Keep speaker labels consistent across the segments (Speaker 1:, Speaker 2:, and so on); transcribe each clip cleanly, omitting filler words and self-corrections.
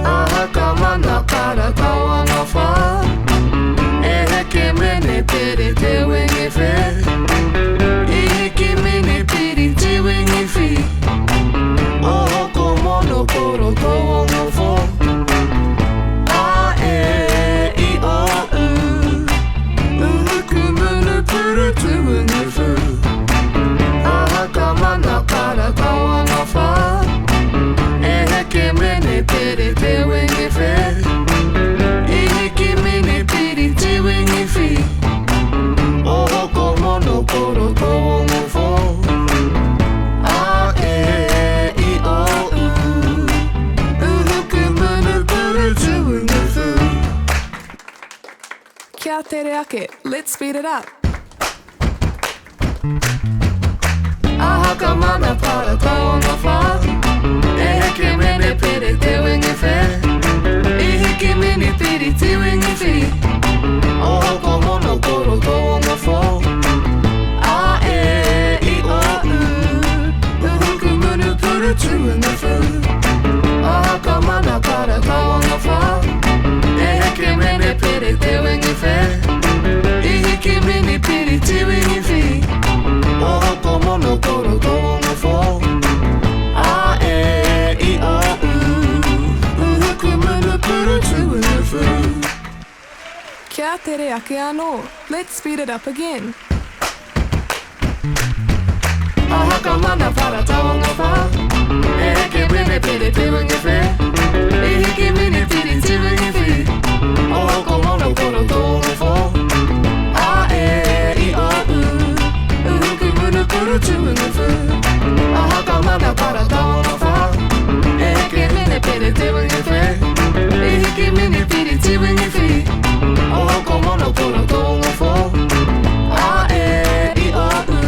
Speaker 1: Ahaka mana para tawanga wha E heke mene pere te wingi whe I heke mene piri te wingi whi O hoko mono koro tōngo who A e I o u Uhuku munu puru tu wingi whu Ahaka mana para tawanga wha E heke mene pere te wingi whe I heke mene piri te wingi whi O hoko mono koro tōngo who A e I o u Uhuku munu puru tu wingi whu
Speaker 2: Kia tere ake, let's speed it up.
Speaker 1: Ahaka mana para tōnga wha E heke mene pere te wingi whe I heke mene piri te wingi whi O hoko mono koro tōnga who A e I o u Uhuku munu puru tu wingi whu Ahaka mana para tōnga wha E heke mene pere te wingi whe I heke mene piri te wingi whi O hoko mono koro tōnga who A e I o u Uhuku munu puru tu wingi whu
Speaker 2: Kia tere ake anō, let's speed it up again.
Speaker 1: Ahaka mana para tōnga wha E heke mene pere te wingi whe I heke mene piri te wingi whi O hoko mono koro tōnga who A e I o u Uhuku munu puru tu wingi whu Ahaka mana para tōnga wha E heke mene pere te wingi whe I heke mene piri te wingi whi O hoko mono koro tōnga who A e I o u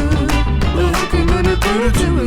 Speaker 1: Uhuku munu puru tu wingi whu